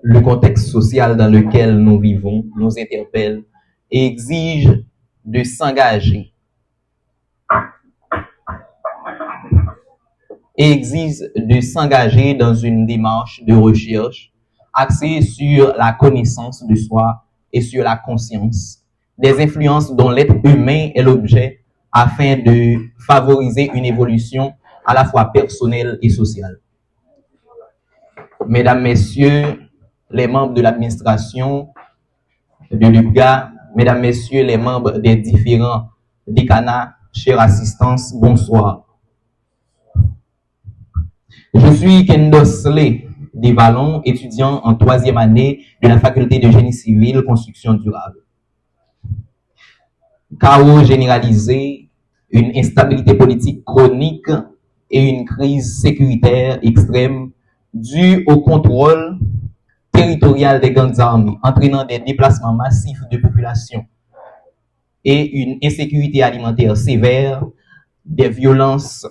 le contexte social dans lequel nous vivons nous interpelle et exige de s'engager dans une démarche de recherche axée sur la connaissance de soi et sur la conscience, des influences dont l'être humain est l'objet afin de favoriser une évolution à la fois personnelle et sociale. Mesdames, Messieurs, les membres de l'administration de l'UPGA, Mesdames, Messieurs, les membres des différents décanats, chère assistance, bonsoir. Je suis Kendo Slay des Vallons, étudiant en 3e année de la faculté de génie civil, construction durable. Chaos généralisé, une instabilité politique chronique et une crise sécuritaire extrême due au contrôle territorial des gangs armés, entraînant des déplacements massifs de population et une insécurité alimentaire sévère, des violations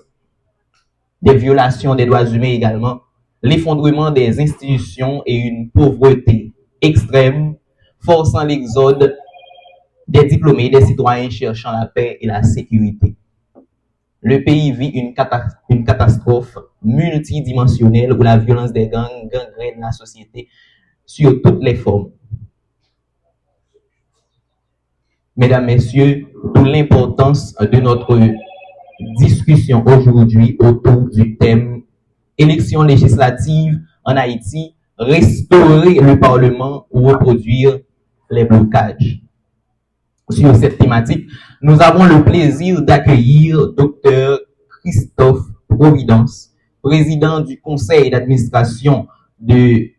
des droits humains également, l'effondrement des institutions et une pauvreté extrême, forçant l'exode des diplômés et des citoyens cherchant la paix et la sécurité. Le pays vit une catastrophe multidimensionnelle où la violence des gangs gangrène la société sur toutes les formes. Mesdames, Messieurs, d'où l'importance de notre discussion aujourd'hui autour du thème élections législatives en Haïti, restaurer le Parlement ou reproduire les blocages. Sur cette thématique, nous avons le plaisir d'accueillir Dr Christophe Providence, président du conseil d'administration de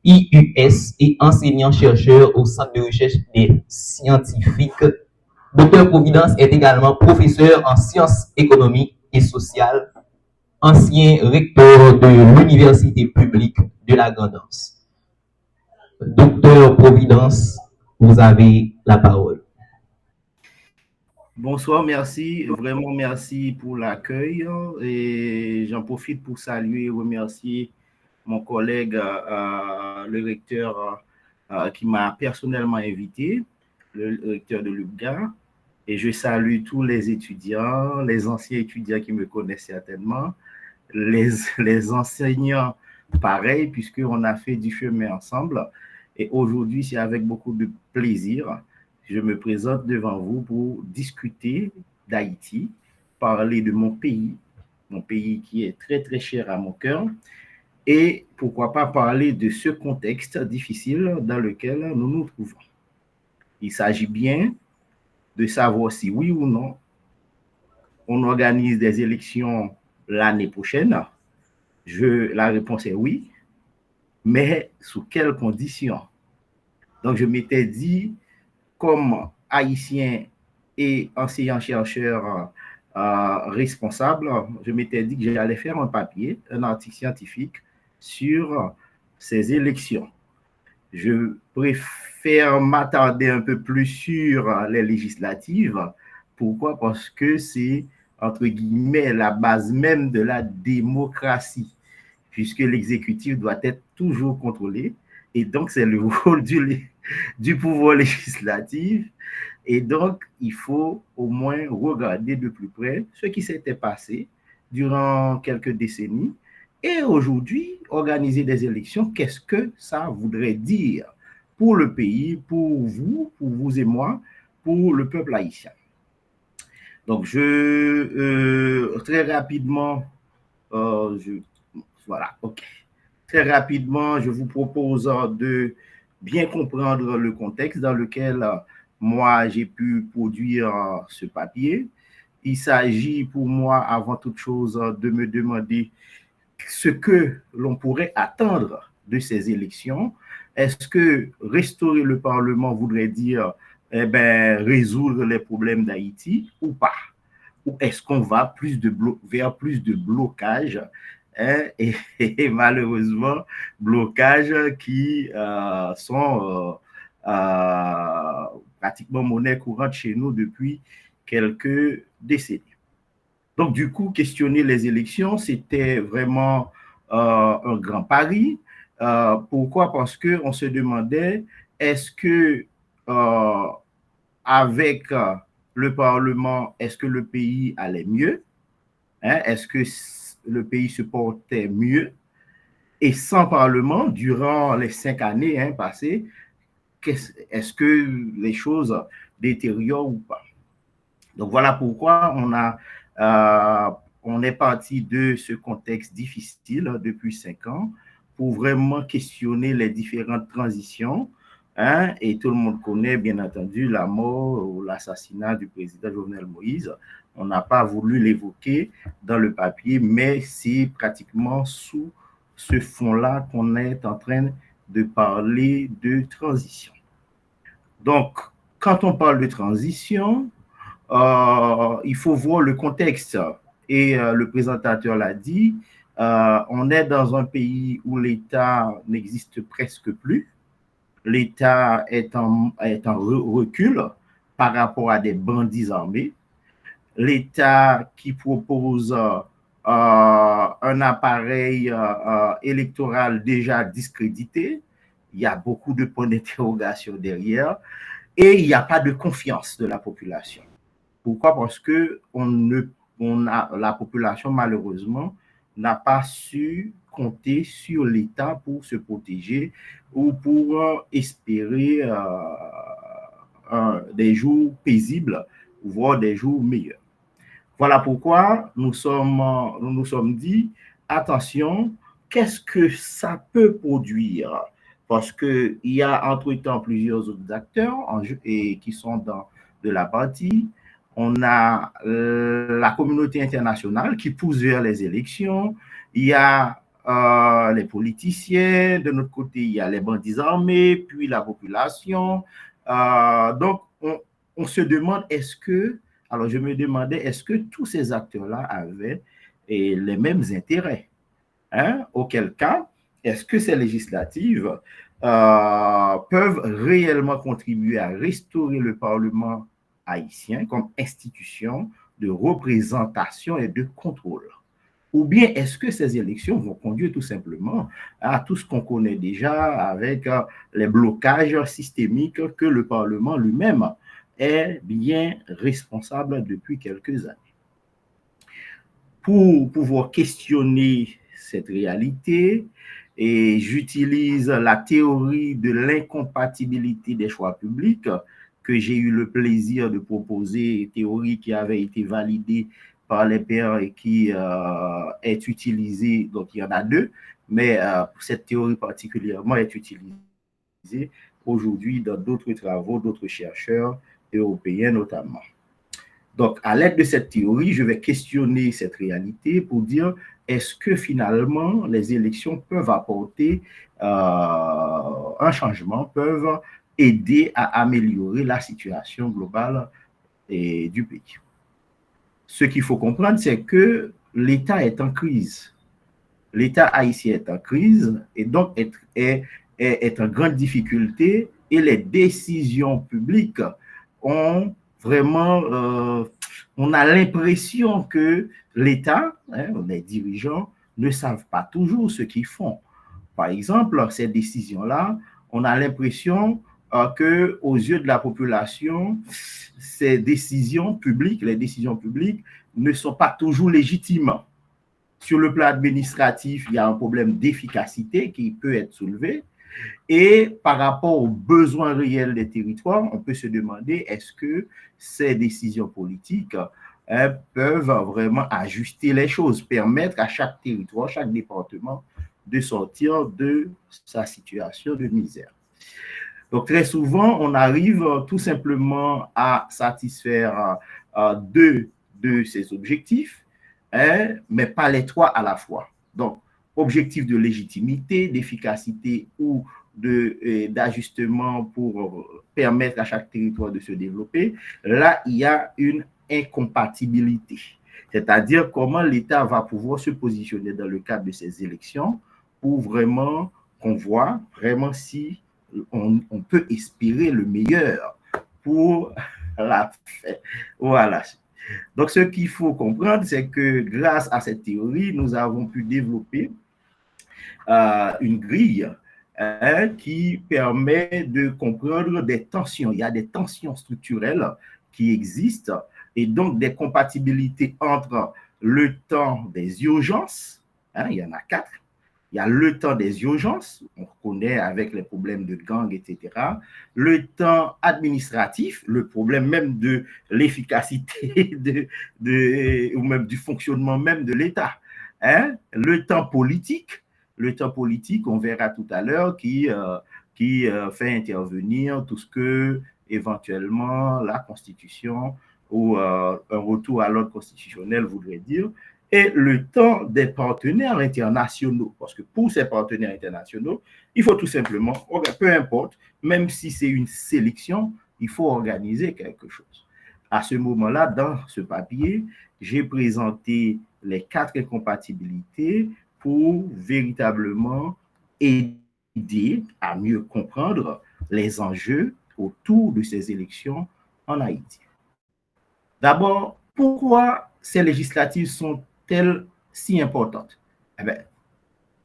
IUS et enseignant-chercheur au Centre de recherche des scientifiques. Dr Providence est également professeur en sciences économiques et sociales, ancien recteur de l'Université publique de la Grand'Anse. Dr Providence, vous avez la parole. Bonsoir, merci, vraiment merci pour l'accueil et j'en profite pour saluer et remercier mon collègue, le recteur qui m'a personnellement invité, le recteur de l'UPGA, et je salue tous les étudiants, les anciens étudiants qui me connaissent certainement, les enseignants pareil, puisqu'on a fait du chemin ensemble, et aujourd'hui c'est avec beaucoup de plaisir je me présente devant vous pour discuter d'Haïti, parler de mon pays qui est très très cher à mon cœur, et pourquoi pas parler de ce contexte difficile dans lequel nous nous trouvons. Il s'agit bien de savoir si oui ou non on organise des élections l'année prochaine. La réponse est oui, mais sous quelles conditions? Donc je m'étais dit, comme haïtien et enseignant-chercheur responsable, je m'étais dit que j'allais faire un papier, un article scientifique sur ces élections. Je préfère m'attarder un peu plus sur les législatives. Pourquoi? Parce que c'est, entre guillemets, la base même de la démocratie, puisque l'exécutif doit être toujours contrôlé. Et donc, c'est le rôle du pouvoir législatif. Et donc, il faut au moins regarder de plus près ce qui s'était passé durant quelques décennies. Et aujourd'hui, organiser des élections, qu'est-ce que ça voudrait dire pour le pays, pour vous et moi, pour le peuple haïtien? Donc, très rapidement, voilà, ok. Très rapidement, je vous propose de bien comprendre le contexte dans lequel moi, j'ai pu produire ce papier. Il s'agit pour moi, avant toute chose, de me demander ce que l'on pourrait attendre de ces élections. Est-ce que restaurer le Parlement voudrait dire résoudre les problèmes d'Haïti ou pas? Ou est-ce qu'on va vers plus de blocage et malheureusement, blocages qui sont pratiquement monnaie courante chez nous depuis quelques décennies. Donc, du coup, questionner les élections, c'était vraiment un grand pari. Pourquoi? Parce qu'on se demandait, est-ce que avec le Parlement, est-ce que le pays allait mieux? Hein? Est-ce que le pays se portait mieux? Et sans Parlement, durant les 5 années passées, est-ce que les choses détériorent ou pas? Donc voilà pourquoi on est parti de ce contexte difficile depuis 5 ans pour vraiment questionner les différentes transitions. Et tout le monde connaît bien entendu la mort ou l'assassinat du président Jovenel Moïse. On n'a pas voulu l'évoquer dans le papier, mais c'est pratiquement sous ce fond-là qu'on est en train de parler de transition. Donc, quand on parle de transition, il faut voir le contexte. Et le présentateur l'a dit, on est dans un pays où l'État n'existe presque plus. L'État est en recul par rapport à des bandits armés. L'État qui propose un appareil électoral déjà discrédité. Il y a beaucoup de points d'interrogation derrière et il n'y a pas de confiance de la population. Pourquoi? Parce que la population, malheureusement, n'a pas su compter sur l'État pour se protéger ou pour espérer des jours paisibles, voire des jours meilleurs. Voilà pourquoi nous nous sommes dit, attention, qu'est-ce que ça peut produire? Parce qu'il y a entre-temps plusieurs autres acteurs qui sont dans de la partie. On a la communauté internationale qui pousse vers les élections. Il y a les politiciens. De notre côté, il y a les bandits armés, puis la population. Donc, on se demande, alors je me demandais, est-ce que tous ces acteurs-là avaient les mêmes intérêts? Auquel cas, est-ce que ces législatives peuvent réellement contribuer à restaurer le Parlement haïtien comme institution de représentation et de contrôle? Ou bien est-ce que ces élections vont conduire tout simplement à tout ce qu'on connaît déjà avec les blocages systémiques que le Parlement lui-même est bien responsable depuis quelques années? Pour pouvoir questionner cette réalité, et j'utilise la théorie de l'incompatibilité des choix publics que j'ai eu le plaisir de proposer, théorie qui avait été validée par les pairs et qui est utilisée, donc il y en a deux, mais cette théorie particulièrement est utilisée aujourd'hui dans d'autres travaux, d'autres chercheurs européens notamment. Donc, à l'aide de cette théorie, je vais questionner cette réalité pour dire, est-ce que finalement les élections peuvent apporter un changement, peuvent aider à améliorer la situation globale du pays? Ce qu'il faut comprendre, c'est que l'État est en crise. L'État haïtien est en crise et donc est en grande difficulté et les décisions publiques ont vraiment, on a l'impression que l'État, les dirigeants, ne savent pas toujours ce qu'ils font. Par exemple, ces décisions-là, on a l'impression que, aux yeux de la population, ces décisions publiques, les décisions publiques, ne sont pas toujours légitimes. Sur le plan administratif, il y a un problème d'efficacité qui peut être soulevé. Et par rapport aux besoins réels des territoires, on peut se demander, est-ce que ces décisions politiques peuvent vraiment ajuster les choses, permettre à chaque territoire, chaque département de sortir de sa situation de misère. Donc, très souvent, on arrive tout simplement à satisfaire deux de ces objectifs, mais pas les trois à la fois. Donc, objectif de légitimité, d'efficacité ou d'ajustement pour permettre à chaque territoire de se développer, là, il y a une incompatibilité. C'est-à-dire comment l'État va pouvoir se positionner dans le cadre de ces élections pour vraiment qu'on voit vraiment si on peut espérer le meilleur pour la fête. Voilà. Donc, ce qu'il faut comprendre, c'est que grâce à cette théorie, nous avons pu développer une grille qui permet de comprendre des tensions. Il y a des tensions structurelles qui existent et donc des compatibilités entre le temps des urgences, il y en a 4. Il y a le temps des urgences, on connaît avec les problèmes de gangs, etc. Le temps administratif, le problème même de l'efficacité ou même du fonctionnement même de l'État. Le temps politique, on verra tout à l'heure, qui fait intervenir tout ce que éventuellement la Constitution ou un retour à l'ordre constitutionnel voudrait dire, et le temps des partenaires internationaux. Parce que pour ces partenaires internationaux, il faut tout simplement, peu importe, même si c'est une sélection, il faut organiser quelque chose. À ce moment-là, dans ce papier, j'ai présenté les 4 incompatibilités pour véritablement aider à mieux comprendre les enjeux autour de ces élections en Haïti. D'abord, pourquoi ces législatives sont-elles si importantes? Eh bien,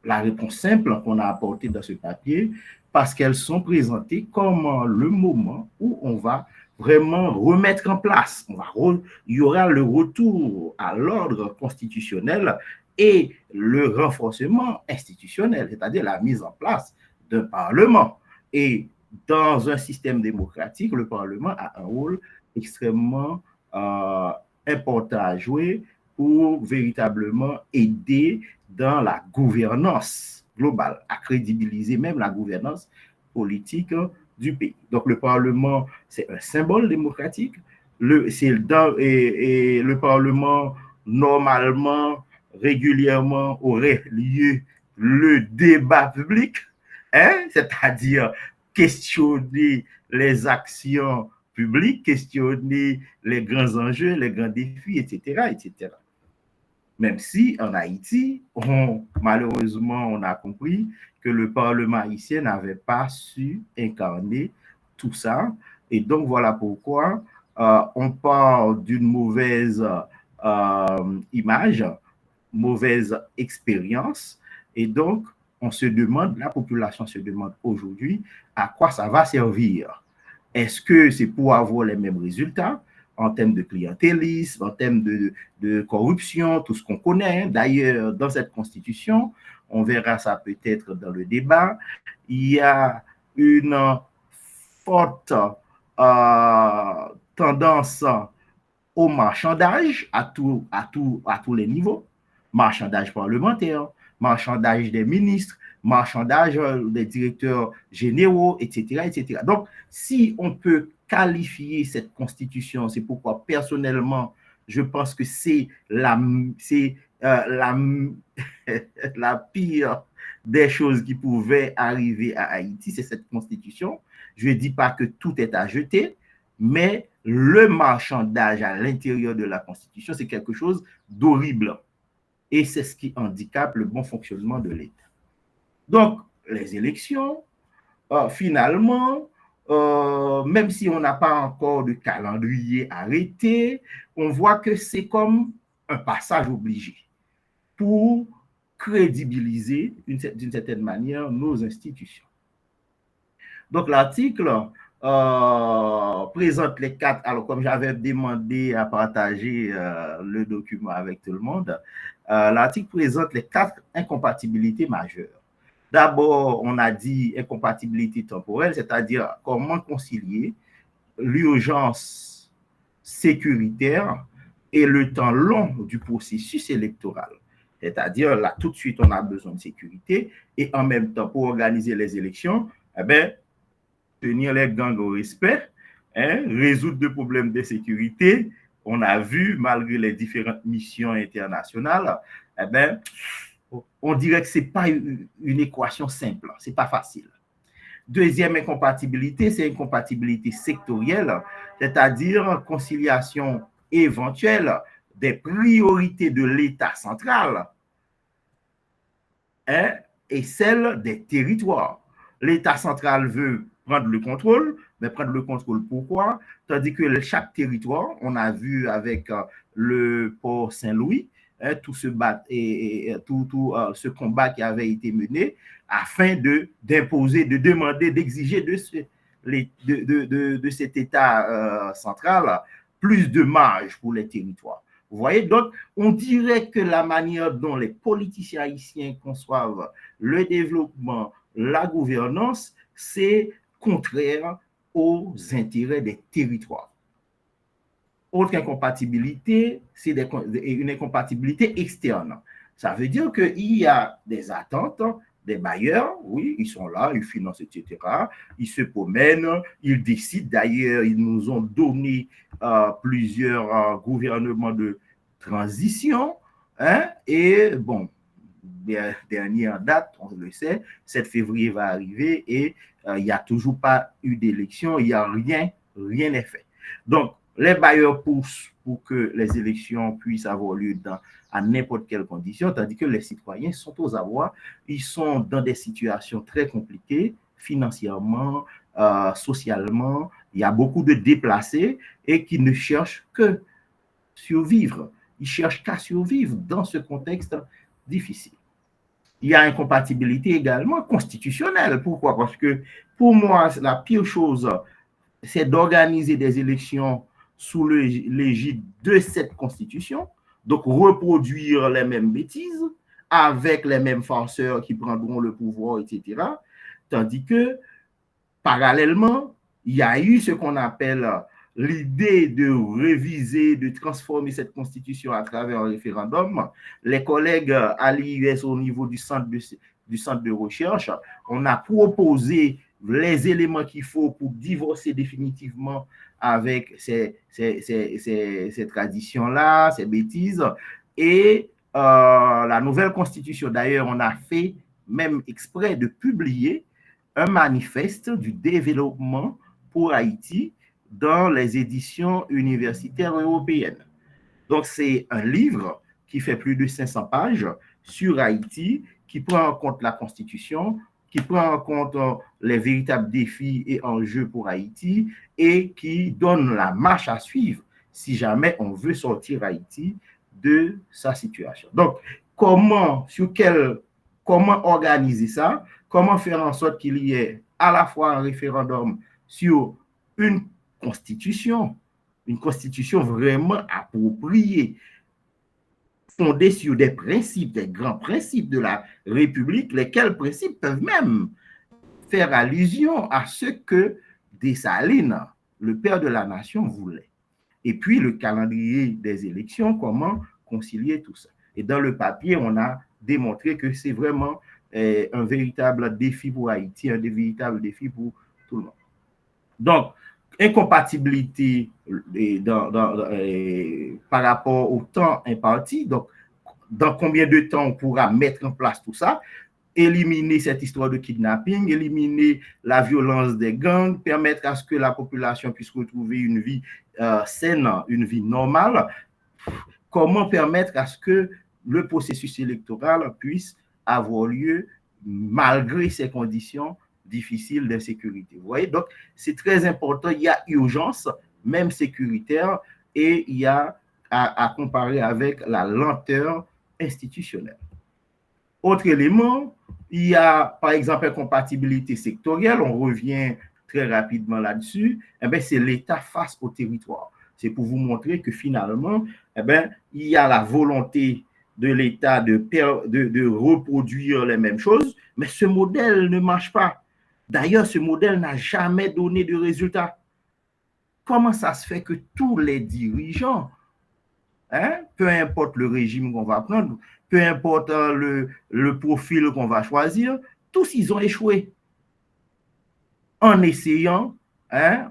la réponse simple qu'on a apportée dans ce papier, parce qu'elles sont présentées comme le moment où on va vraiment remettre en place, il y aura le retour à l'ordre constitutionnel et le renforcement institutionnel, c'est-à-dire la mise en place d'un parlement. Et dans un système démocratique, le parlement a un rôle extrêmement important à jouer pour véritablement aider dans la gouvernance globale, à crédibiliser même la gouvernance politique du pays. Donc le Parlement, c'est un symbole démocratique. Le Parlement, normalement, régulièrement, aurait lieu le débat public, c'est-à-dire questionner les actions publiques, questionner les grands enjeux, les grands défis, etc., etc. Même si en Haïti, malheureusement, on a compris que le Parlement haïtien n'avait pas su incarner tout ça. Et donc, voilà pourquoi on parle d'une mauvaise image, mauvaise expérience. Et donc, on se demande, la population se demande aujourd'hui à quoi ça va servir. Est-ce que c'est pour avoir les mêmes résultats en termes de clientélisme, en termes de corruption, tout ce qu'on connaît? D'ailleurs, dans cette constitution, on verra ça peut-être dans le débat, il y a une forte tendance au marchandage à tous les niveaux, marchandage parlementaire, marchandage des ministres, marchandage des directeurs généraux, etc., etc. Donc, si on peut qualifier cette constitution, c'est pourquoi personnellement, je pense que c'est la pire des choses qui pouvaient arriver à Haïti, c'est cette constitution. Je ne dis pas que tout est à jeter, mais le marchandage à l'intérieur de la Constitution, c'est quelque chose d'horrible. Et c'est ce qui handicape le bon fonctionnement de l'État. Donc, les élections, finalement, même si on n'a pas encore de calendrier arrêté, on voit que c'est comme un passage obligé pour crédibiliser d'une certaine manière nos institutions. Donc, l'article présente les 4. Alors, comme j'avais demandé à partager le document avec tout le monde, l'article présente les 4 incompatibilités majeures. D'abord, on a dit incompatibilité temporelle, c'est-à-dire comment concilier l'urgence sécuritaire et le temps long du processus électoral. C'est-à-dire, là, tout de suite, on a besoin de sécurité et en même temps, pour organiser les élections, eh bien, tenir les gangs au respect, résoudre des problèmes de sécurité. On a vu, malgré les différentes missions internationales, eh bien, on dirait que ce n'est pas une équation simple, ce n'est pas facile. Deuxième incompatibilité, c'est incompatibilité sectorielle, c'est-à-dire conciliation éventuelle des priorités de l'État central et celle des territoires. L'État central veut prendre le contrôle, mais prendre le contrôle pourquoi? Tandis que chaque territoire, on a vu avec le port Saint-Louis, tout ce combat qui avait été mené afin d'imposer, de demander, d'exiger de cet État central plus de marge pour les territoires. Vous voyez, donc, on dirait que la manière dont les politiciens haïtiens conçoivent le développement, la gouvernance, c'est contraire aux intérêts des territoires. Autre incompatibilité, c'est une incompatibilité externe. Ça veut dire qu'il y a des attentes des bailleurs, oui, ils sont là, ils financent, etc. Ils se promènent, ils décident. D'ailleurs, ils nous ont donné plusieurs gouvernements de transition. Hein, et bon, dernière date, on le sait, 7 février va arriver et il n'y a toujours pas eu d'élection, il n'y a rien n'est fait. Donc, les bailleurs poussent pour que les élections puissent avoir lieu à n'importe quelle condition, tandis que les citoyens sont aux abois, ils sont dans des situations très compliquées, financièrement, socialement, il y a beaucoup de déplacés et qui ne cherchent que survivre. Ils cherchent qu'à survivre dans ce contexte difficile. Il y a incompatibilité également constitutionnelle. Pourquoi? Parce que pour moi, la pire chose, c'est d'organiser des élections sous l'égide de cette constitution, donc reproduire les mêmes bêtises avec les mêmes farceurs qui prendront le pouvoir, etc. Tandis que, parallèlement, il y a eu ce qu'on appelle l'idée de réviser, de transformer cette constitution à travers un référendum. Les collègues à l'IUS au niveau du centre de recherche, on a proposé les éléments qu'il faut pour divorcer définitivement avec ces traditions-là, ces bêtises. Et la nouvelle constitution, d'ailleurs, on a fait même exprès de publier un manifeste du développement pour Haïti dans les éditions universitaires européennes. Donc, c'est un livre qui fait plus de 500 pages sur Haïti, qui prend en compte la Constitution, qui prend en compte les véritables défis et enjeux pour Haïti et qui donne la marche à suivre si jamais on veut sortir Haïti de sa situation. Donc, comment organiser ça? Comment faire en sorte qu'il y ait à la fois un référendum sur une constitution vraiment appropriée, fondée sur des principes, des grands principes de la République, lesquels principes peuvent même faire allusion à ce que Dessalines, le père de la nation, voulait. Et puis le calendrier des élections, comment concilier tout ça. Et dans le papier, on a démontré que c'est vraiment un véritable défi pour Haïti, un véritable défi pour tout le monde. Donc, incompatibilité par rapport au temps imparti, donc dans combien de temps on pourra mettre en place tout ça, éliminer cette histoire de kidnapping, éliminer la violence des gangs, permettre à ce que la population puisse retrouver une vie saine, une vie normale. Comment permettre à ce que le processus électoral puisse avoir lieu malgré ces conditions difficiles d'insécurité. Vous voyez, donc c'est très important, il y a urgence, même sécuritaire, et il y a à comparer avec la lenteur institutionnelle. Autre élément, il y a par exemple incompatibilité sectorielle, on revient très rapidement là-dessus, c'est l'État face au territoire. C'est pour vous montrer que finalement, il y a la volonté de l'État de reproduire les mêmes choses, mais ce modèle ne marche pas. D'ailleurs, ce modèle n'a jamais donné de résultat. Comment ça se fait que tous les dirigeants, peu importe le régime qu'on va prendre, peu importe le profil qu'on va choisir, tous ils ont échoué en essayant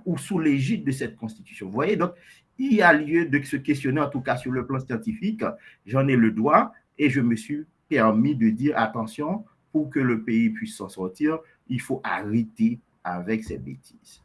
ou sous l'égide de cette constitution. Vous voyez, donc il y a lieu de se questionner, en tout cas sur le plan scientifique, j'en ai le droit et je me suis permis de dire attention, pour que le pays puisse s'en sortir, il faut arrêter avec ces bêtises.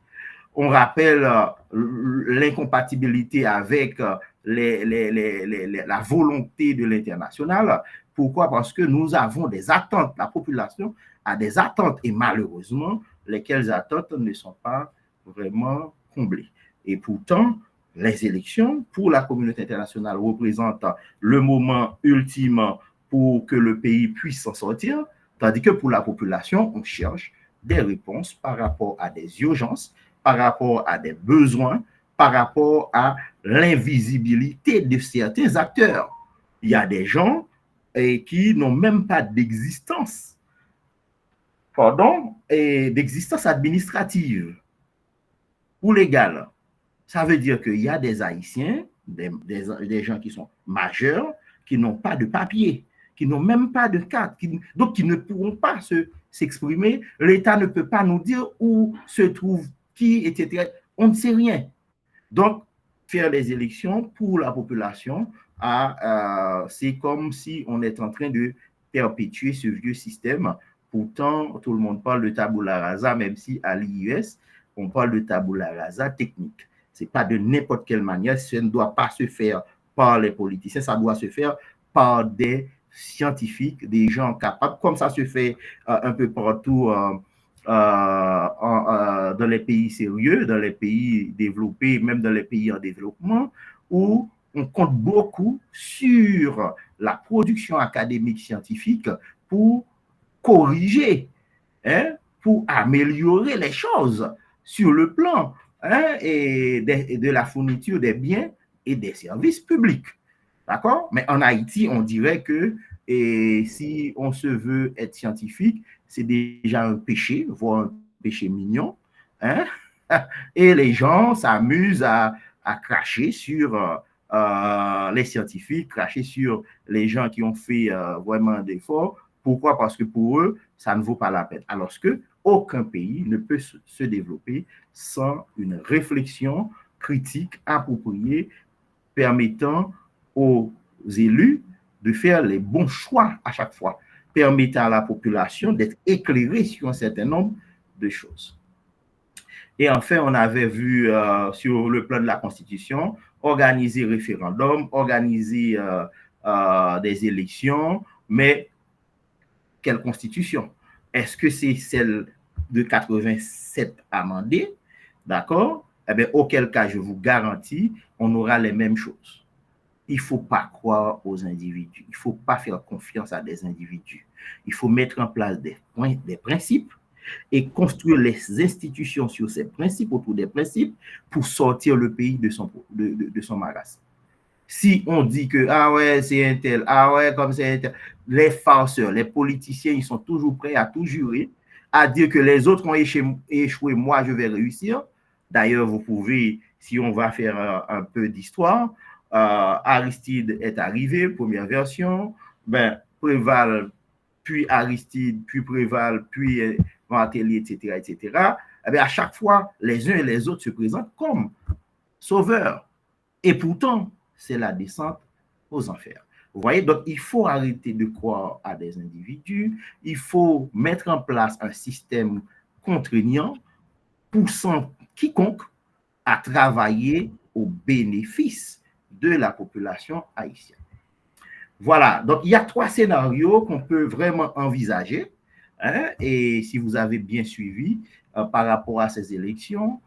On rappelle l'incompatibilité avec la volonté de l'international. Pourquoi? Parce que nous avons des attentes, la population a des attentes et malheureusement, lesquelles attentes ne sont pas vraiment comblées. Et pourtant, les élections, pour la communauté internationale, représentent le moment ultime pour que le pays puisse s'en sortir, tandis que pour la population, on cherche des réponses par rapport à des urgences, par rapport à des besoins, par rapport à l'invisibilité de certains acteurs. Il y a des gens qui n'ont même pas d'existence, d'existence administrative ou légale. Ça veut dire qu'il y a des Haïtiens, des gens qui sont majeurs, qui n'ont pas de papier, qui n'ont même pas de carte, donc qui ne pourront pas s'exprimer. L'État ne peut pas nous dire où se trouve qui, etc. On ne sait rien. Donc, faire des élections pour la population, c'est comme si on est en train de perpétuer ce vieux système. Pourtant, tout le monde parle de tabula rasa, même si à l'IUS, on parle de tabula rasa technique. Ce n'est pas de n'importe quelle manière, ça ne doit pas se faire par les politiciens, ça doit se faire par des scientifiques, des gens capables, comme ça se fait un peu partout dans les pays sérieux, dans les pays développés, même dans les pays en développement, où on compte beaucoup sur la production académique scientifique pour corriger, pour améliorer les choses sur le plan et de la fourniture des biens et des services publics. D'accord? Mais en Haïti, on dirait que si on se veut être scientifique, c'est déjà un péché, voire un péché mignon. Et les gens s'amusent à cracher sur les scientifiques, cracher sur les gens qui ont fait vraiment d'efforts. Pourquoi? Parce que pour eux, ça ne vaut pas la peine. Alors que aucun pays ne peut se développer sans une réflexion critique appropriée permettant aux élus de faire les bons choix à chaque fois, permettant à la population d'être éclairée sur un certain nombre de choses. Et enfin, on avait vu sur le plan de la Constitution, organiser référendum, organiser des élections, mais quelle Constitution? Est-ce que c'est celle de 87 amendée? D'accord? Eh bien, auquel cas, je vous garantis, on aura les mêmes choses. Il ne faut pas croire aux individus. Il ne faut pas faire confiance à des individus. Il faut mettre en place des principes et construire les institutions sur ces principes, autour des principes, pour sortir le pays de son marasme. Si on dit que, ah ouais, c'est un tel, ah ouais, comme c'est un tel, les farceurs, les politiciens, ils sont toujours prêts à tout jurer, à dire que les autres ont échoué, moi, je vais réussir. D'ailleurs, vous pouvez, si on va faire un peu d'histoire, Aristide est arrivé, première version, Préval, puis Aristide, puis Préval, puis Martelly, etc., etc. À chaque fois, les uns et les autres se présentent comme sauveurs. Et pourtant, c'est la descente aux enfers. Vous voyez, donc il faut arrêter de croire à des individus, il faut mettre en place un système contraignant poussant quiconque à travailler au bénéfice de la population haïtienne. Voilà, donc il y a 3 scénarios qu'on peut vraiment envisager, et si vous avez bien suivi par rapport à ces élections.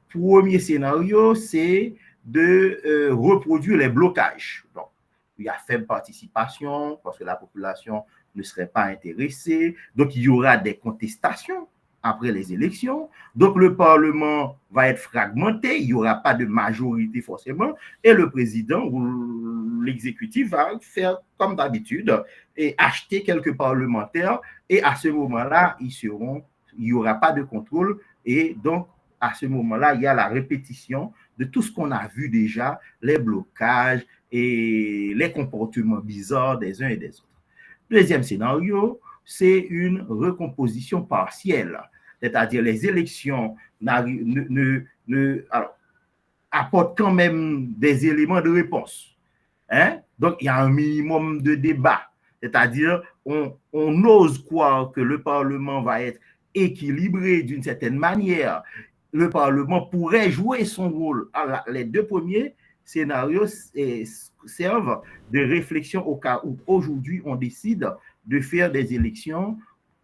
Premier scénario, c'est de reproduire les blocages. Donc, il y a faible participation parce que la population ne serait pas intéressée. Donc, il y aura des contestations après les élections. Donc, le Parlement va être fragmenté. Il n'y aura pas de majorité forcément. Et le président ou l'exécutif va faire comme d'habitude et acheter quelques parlementaires. Et à ce moment-là, il n'y aura pas de contrôle. Et donc, à ce moment-là, il y a la répétition de tout ce qu'on a vu déjà, les blocages et les comportements bizarres des uns et des autres. Deuxième scénario, c'est une recomposition partielle, c'est-à-dire les élections apportent quand même des éléments de réponse. Donc, il y a un minimum de débat, c'est-à-dire on ose croire que le Parlement va être équilibré d'une certaine manière. Le Parlement pourrait jouer son rôle. Alors, les 2 premiers scénarios servent de réflexion au cas où aujourd'hui on décide de faire des élections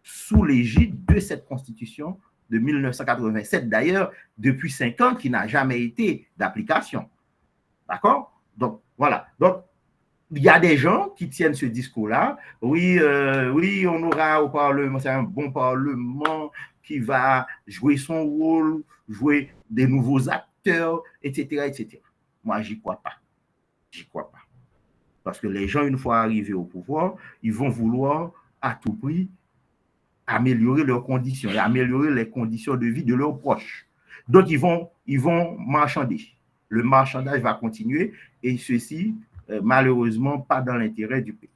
sous l'égide de cette constitution de 1987, d'ailleurs, depuis 5 ans, qui n'a jamais été d'application. D'accord? Donc, voilà. Donc, il y a des gens qui tiennent ce discours-là. Oui, oui, on aura au Parlement, c'est un bon Parlement qui va jouer son rôle, jouer des nouveaux acteurs, etc., etc. Moi, j'y crois pas. J'y crois pas. Parce que les gens, une fois arrivés au pouvoir, ils vont vouloir à tout prix améliorer leurs conditions et améliorer les conditions de vie de leurs proches. Donc, ils vont marchander. Le marchandage va continuer et ceci, malheureusement, pas dans l'intérêt du pays.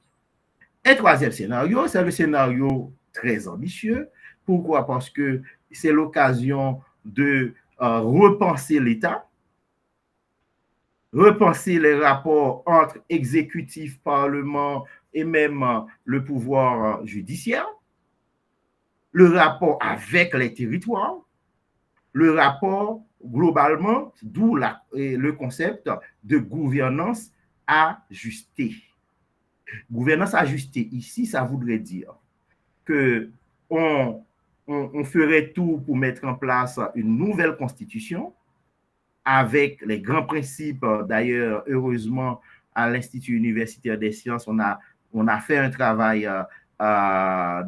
Un troisième scénario, c'est le scénario très ambitieux. Pourquoi? Parce que c'est l'occasion de repenser l'État, repenser les rapports entre exécutif, parlement et même le pouvoir judiciaire, le rapport avec les territoires, le rapport globalement, d'où le concept de gouvernance ajustée. Gouvernance ajustée, ici, ça voudrait dire que on ferait tout pour mettre en place une nouvelle constitution avec les grands principes. D'ailleurs, heureusement, à l'Institut universitaire des sciences, on a fait un travail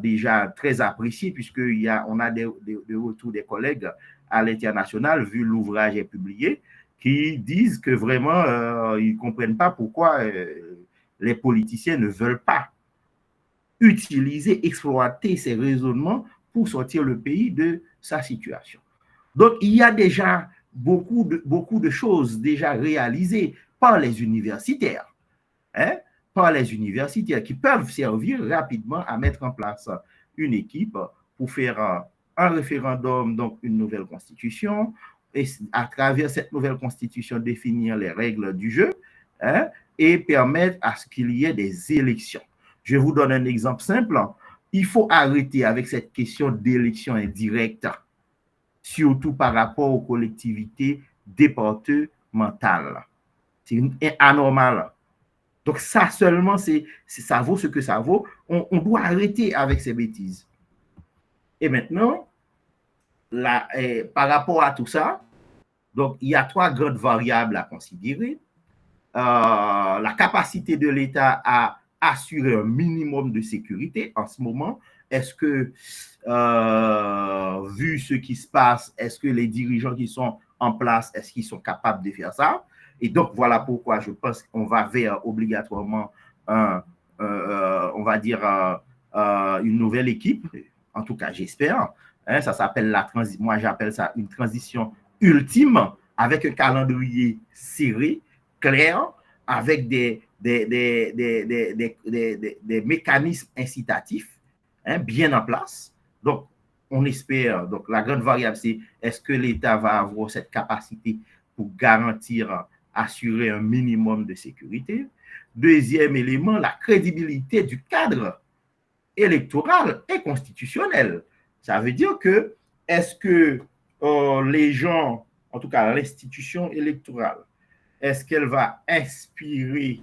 déjà très apprécié puisqu'on a des retours des collègues à l'international, vu l'ouvrage est publié, qui disent que vraiment, ils ne comprennent pas pourquoi les politiciens ne veulent pas utiliser, exploiter ces raisonnements pour sortir le pays de sa situation. Donc, il y a déjà beaucoup de choses déjà réalisées par les universitaires, hein, par les universitaires qui peuvent servir rapidement à mettre en place une équipe pour faire un référendum, donc une nouvelle constitution, et à travers cette nouvelle constitution définir les règles du jeu, hein, et permettre à ce qu'il y ait des élections. Je vous donne un exemple simple. Il faut arrêter avec cette question d'élection indirecte, surtout par rapport aux collectivités départementales. C'est anormal. Donc ça seulement, ça vaut ce que ça vaut. On doit arrêter avec ces bêtises. Et maintenant, par rapport à tout ça, donc il y a trois grandes variables à considérer. La capacité de l'État à assurer un minimum de sécurité en ce moment. Est-ce que, vu ce qui se passe, est-ce que les dirigeants qui sont en place, est-ce qu'ils sont capables de faire ça? Et donc, voilà pourquoi je pense qu'on va vers obligatoirement, on va dire, une nouvelle équipe. En tout cas, j'espère. Hein, ça s'appelle moi j'appelle ça une transition ultime avec un calendrier serré, clair, avec des mécanismes incitatifs, hein, bien en place. Donc, on espère, donc la grande variable, c'est est-ce que l'État va avoir cette capacité pour garantir, assurer un minimum de sécurité. Deuxième élément, la crédibilité du cadre électoral et constitutionnel. Ça veut dire que est-ce que les gens, en tout cas l'institution électorale, est-ce qu'elle va inspirer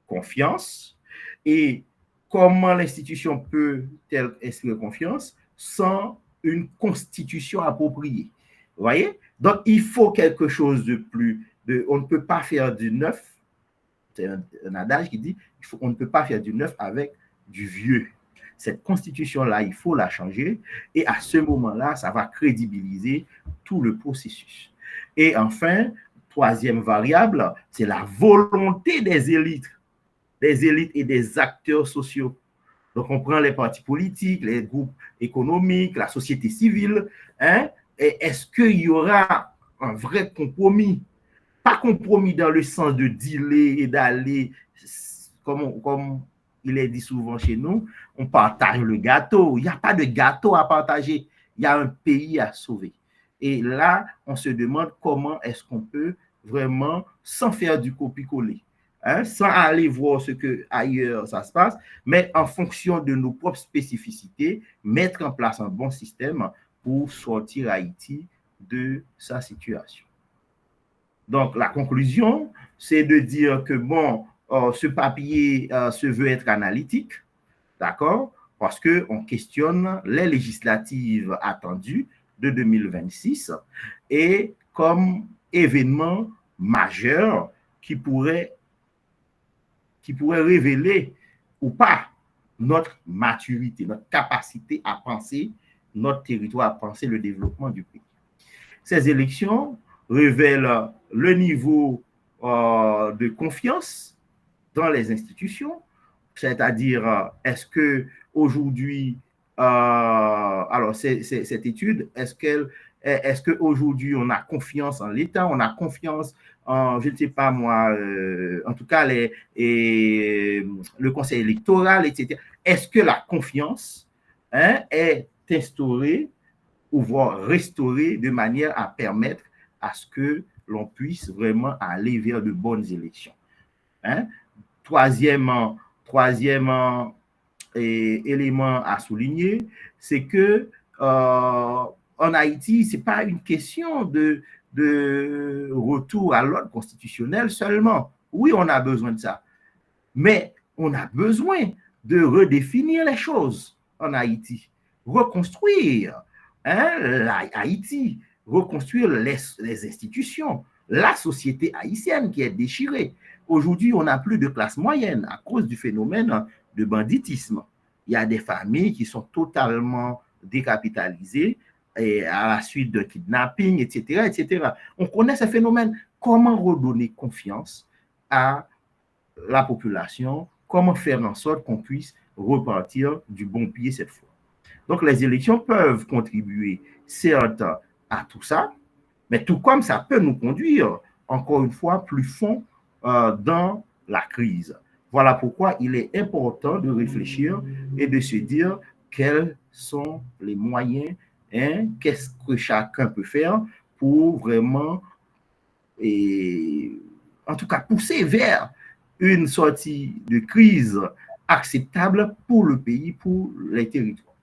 confiance et comment l'institution peut-elle inspirer confiance sans une constitution appropriée? Vous voyez? Donc, il faut quelque chose de plus. On ne peut pas faire du neuf. C'est un adage qui dit on ne peut pas faire du neuf avec du vieux. Cette constitution-là, il faut la changer et à ce moment-là, ça va crédibiliser tout le processus. Et enfin, troisième variable, c'est la volonté des élites et des acteurs sociaux. Donc, on prend les partis politiques, les groupes économiques, la société civile. Hein, et est-ce qu'il y aura un vrai compromis? Pas compromis dans le sens de dealer et d'aller, comme il est dit souvent chez nous, on partage le gâteau. Il n'y a pas de gâteau à partager. Il y a un pays à sauver. Et là, on se demande comment est-ce qu'on peut vraiment, sans faire du copier-coller, hein, sans aller voir ce que ailleurs ça se passe, mais en fonction de nos propres spécificités, mettre en place un bon système pour sortir Haïti de sa situation. Donc, la conclusion, c'est de dire que, bon, ce papier se veut être analytique, d'accord, parce qu'on questionne les législatives attendues de 2026 et comme événement majeur qui pourrait révéler ou pas notre maturité, notre capacité à penser notre territoire, à penser le développement du pays. Ces élections révèlent le niveau de confiance dans les institutions, c'est-à-dire est-ce que aujourd'hui, alors cette étude, est-ce qu'aujourd'hui on a confiance en l'État, on a confiance en, je ne sais pas moi, en tout cas le conseil électoral, etc. Est-ce que la confiance est instaurée ou voire restaurée de manière à permettre à ce que l'on puisse vraiment aller vers de bonnes élections. Troisièmement, élément à souligner, c'est que en Haïti, ce n'est pas une question de retour à l'ordre constitutionnel seulement. Oui, on a besoin de ça. Mais on a besoin de redéfinir les choses en Haïti, reconstruire Haïti, reconstruire les institutions, la société haïtienne qui est déchirée. Aujourd'hui, on n'a plus de classe moyenne à cause du phénomène de banditisme. Il y a des familles qui sont totalement décapitalisées et à la suite de kidnapping, etc., etc. On connaît ce phénomène. Comment redonner confiance à la population? Comment faire en sorte qu'on puisse repartir du bon pied cette fois? Donc, les élections peuvent contribuer, certes, à tout ça, mais tout comme ça peut nous conduire, encore une fois, plus fond dans la crise. Voilà pourquoi il est important de réfléchir et de se dire quels sont les moyens, qu'est-ce que chacun peut faire pour vraiment, en tout cas, pousser vers une sortie de crise acceptable pour le pays, pour les territoires.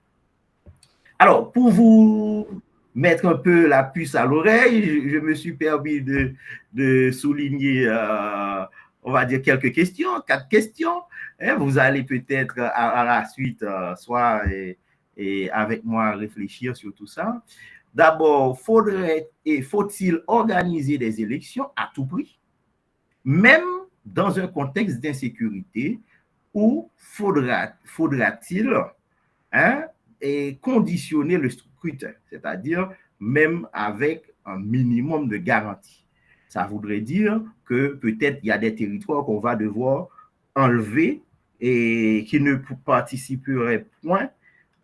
Alors, pour vous mettre un peu la puce à l'oreille, je me suis permis de souligner, on va dire, quelques questions, 4 questions. Vous allez peut-être à la suite, soit et avec moi, réfléchir sur tout ça. D'abord, faut-il organiser des élections à tout prix, même dans un contexte d'insécurité, ou faudra-t-il et conditionner le scrutin, c'est-à-dire même avec un minimum de garantie? Ça voudrait dire que peut-être il y a des territoires qu'on va devoir enlever et qui ne participeraient point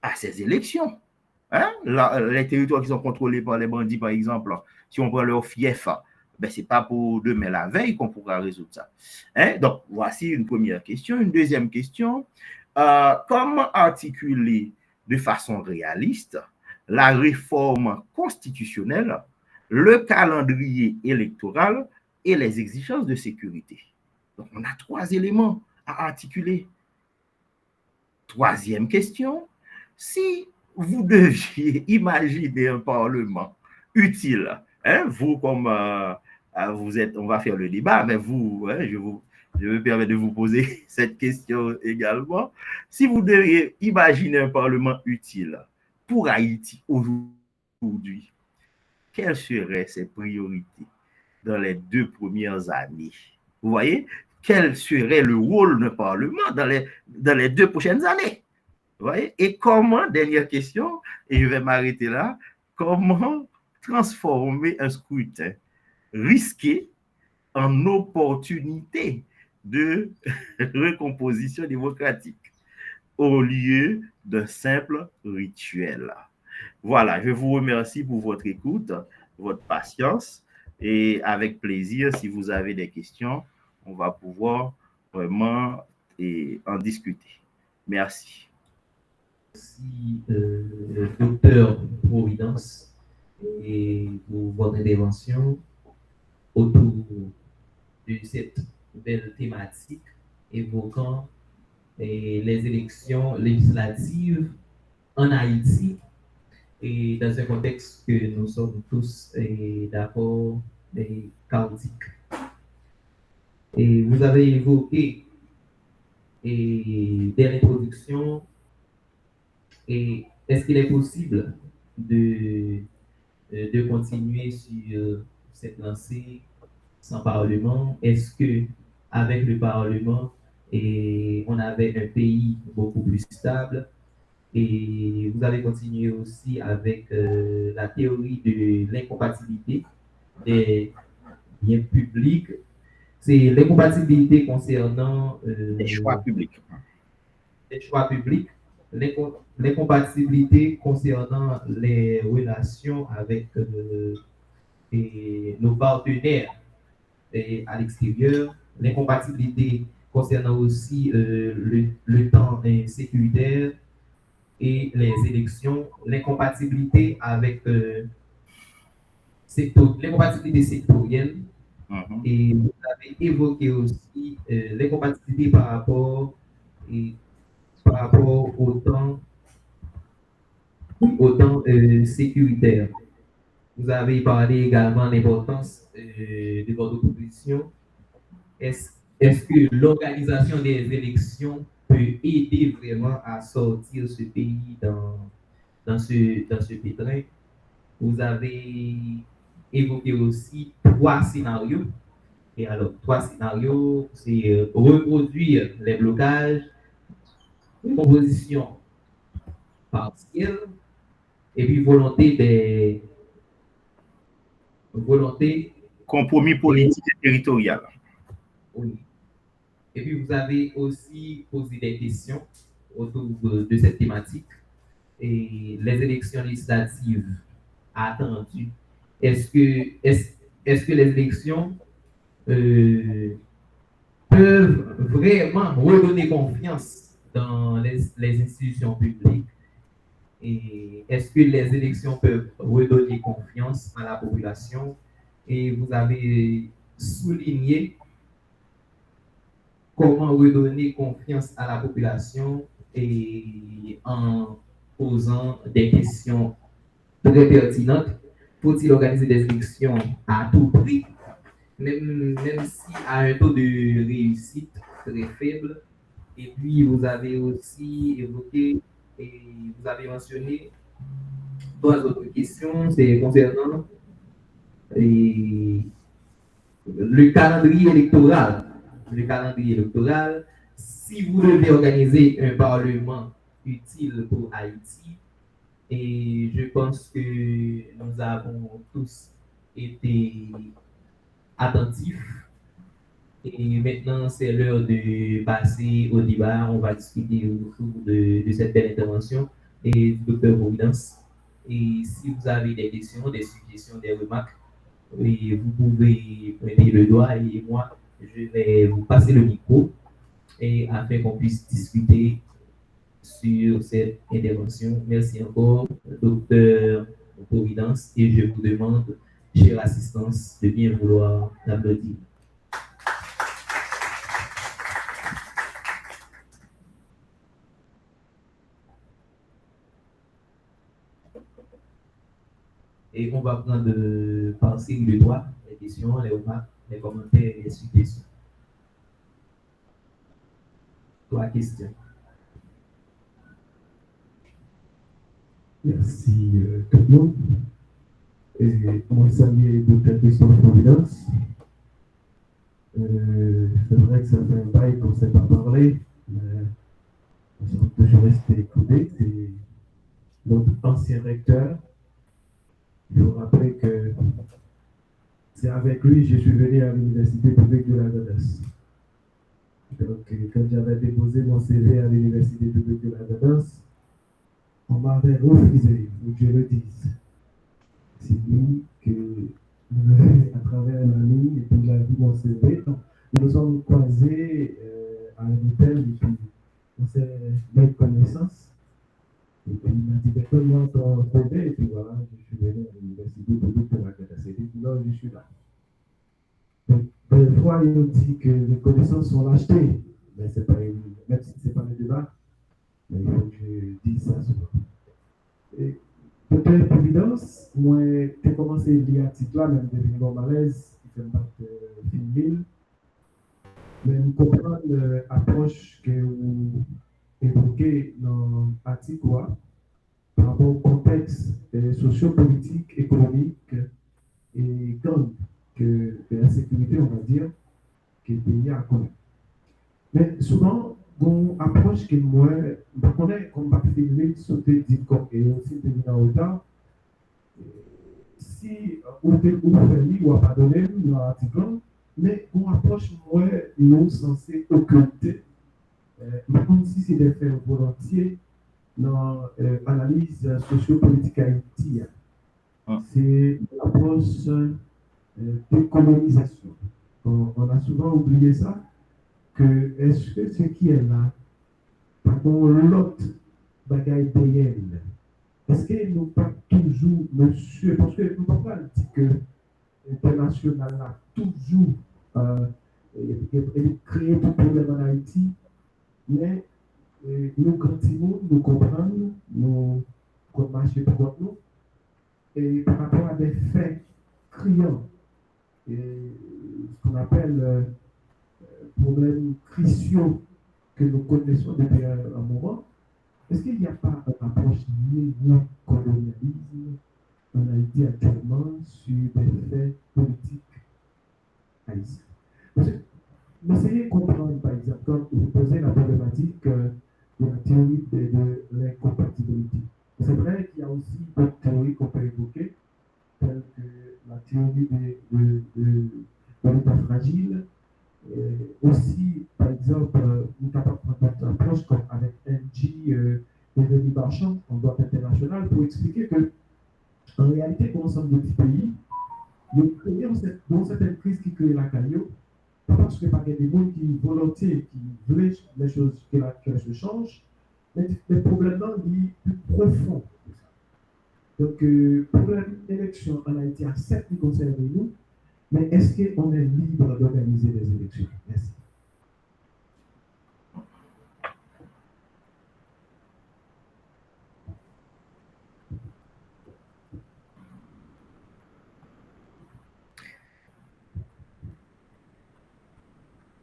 à ces élections. Les territoires qui sont contrôlés par les bandits, par exemple, si on prend leur fief, ben, ce n'est pas pour demain la veille qu'on pourra résoudre ça. Donc, voici une première question. Une deuxième question, comment articuler de façon réaliste la réforme constitutionnelle, le calendrier électoral et les exigences de sécurité? Donc, on a 3 éléments à articuler. Troisième question, si vous deviez imaginer un parlement utile, vous comme vous êtes, on va faire le débat, mais vous, je me permets de vous poser cette question également. Si vous deviez imaginer un parlement utile pour Haïti aujourd'hui, quelles seraient ses priorités dans les 2 premières années? Vous voyez, quel serait le rôle d'un parlement dans les 2 prochaines années? Vous voyez? Et comment, dernière question, et je vais m'arrêter là, comment transformer un scrutin risqué en opportunité de recomposition démocratique au lieu d'un simple rituel? Voilà, je vous remercie pour votre écoute, votre patience, et avec plaisir, si vous avez des questions, on va pouvoir vraiment en discuter. Merci. Merci, docteur Providence, et pour votre intervention autour de cette belle thématique évoquant les élections législatives en Haïti et dans un contexte que nous sommes tous d'accord et chaotique. Et vous avez évoqué des introductions. Et est-ce qu'il est possible de continuer sur cette lancée sans Parlement? Est-ce que avec le Parlement, on avait un pays beaucoup plus stable? Et vous avez continué aussi avec la théorie de l'incompatibilité des biens publics. C'est l'incompatibilité concernant Les choix publics. les choix publics, l'incompatibilité concernant les relations avec nos partenaires à l'extérieur, l'incompatibilité concernant aussi le temps sécuritaire et les élections, l'incompatibilité avec l'incompatibilité sectorielle. Et vous avez évoqué aussi l'incompatibilité par rapport au temps sécuritaire. Vous avez parlé également de l'importance de votre proposition. Est-ce que l'organisation des élections peut aider vraiment à sortir ce pays dans ce pétrin? Vous avez évoqué aussi 3 scénarios. Et alors, 3 scénarios, c'est reproduire les blocages, une composition partielle, et puis volonté compromis politique et territorial. Oui. Et puis vous avez aussi posé des questions autour de cette thématique. Et les élections législatives attendues, est-ce que les élections peuvent vraiment redonner confiance dans les institutions publiques? Et est-ce que les élections peuvent redonner confiance à la population? Et vous avez souligné comment redonner confiance à la population et en posant des questions très pertinentes. Faut-il organiser des élections à tout prix, même si à un taux de réussite très faible? Et puis, vous avez aussi évoqué et vous avez mentionné 3 autres questions, c'est concernant le calendrier électoral. Si vous devez organiser un parlement utile pour Haïti, et je pense que nous avons tous été attentifs. Et maintenant, c'est l'heure de passer au débat. On va discuter autour de cette belle intervention et du Dr. Providence. Et si vous avez des questions, des suggestions, des remarques, vous pouvez pointer le doigt et moi, je vais vous passer le micro et afin qu'on puisse discuter sur cette intervention. Merci encore, Dr. Providence, et je vous demande, chère assistance, de bien vouloir l'applaudir. Et on va prendre par signe de doigt les questions, les remarques, les commentaires et les suggestions. 3 questions. Merci tout le monde. Et moi, salue Dr. Christophe Providence. C'est vrai que ça fait un bail qu'on ne s'est pas parlé, mais on s'est toujours resté écouté. C'est notre ancien recteur. Il faut rappeler que c'est avec lui que je suis venu à l'Université publique de la Gadas. Donc, quand j'avais déposé mon CV à l'Université publique de la Gadas, on m'avait refusé, ou que je le dise. C'est lui que à travers la ligne, et puis il a vu mon CV. Donc, nous nous sommes croisés à un hôtel, et puis on s'est mis connaissance. Et puis il m'a dit, donne-moi ton CV, et puis voilà, je suis venu à l'Université publique de la Gadas. Et puis là, je suis là. Donc, des fois, il nous dit que les connaissances sont achetées, mais c'est pas une, même si ce n'est pas le débat, mais il faut que je dise ça souvent. Et peut-être Providence, moi, j'ai commencé l'IA là, même depuis mon malaise, qui fait partie de Finville, mais nous comprenons l'approche que vous évoquez dans l'article par rapport au contexte sociopolitique, économique et gang que l'insécurité, on va dire, que le pays a connu. Mais souvent, on approche que moi, on connaît comme pas filmé, sauter, dit comme et aussi de venir en retard. Si on fait ou à pardonner dans l'article, mais on approche moi, nous censés occulter, même si c'est des faits volontiers dans l'analyse sociopolitique Haïti. C'est l'approche décolonisation. On a souvent oublié ça, que est-ce que ce qui est là, par contre, l'autre bagaille réelle, est-ce que nous pas toujours, monsieur, parce que nous ne pouvons pas dire que l'international a toujours créé tout problème en Haïti, mais nous continuons, nous comprenons, nous marchons pour nous, et par rapport à des faits criants, et ce qu'on appelle problèmes cruciaux que nous connaissons depuis un moment, est-ce qu'il n'y a pas une approche néo-colonialisme en Haïti actuellement sur des faits politiques haïtiens? Essayez de comprendre, par exemple, quand vous posez la problématique de la théorie de l'incompatibilité. C'est vrai qu'il y a aussi d'autres théories qu'on peut évoquer, telles que la théorie de l'état fragile. Aussi, par exemple, nous sommes capables de prendre une approche comme avec NG et Denis Marchand en droit international pour expliquer que, en réalité, pour l'ensemble de petits pays, nous créons dans cette crise qui crée la caillou, pas parce que pas des gens qui volontiers, qui veulent les choses que se changent, mais les problèmes là sont plus profonds. Donc, problème d'élection en Haïti a certes qui concerne nous, mais est-ce qu'on est libre d'organiser des élections? Merci.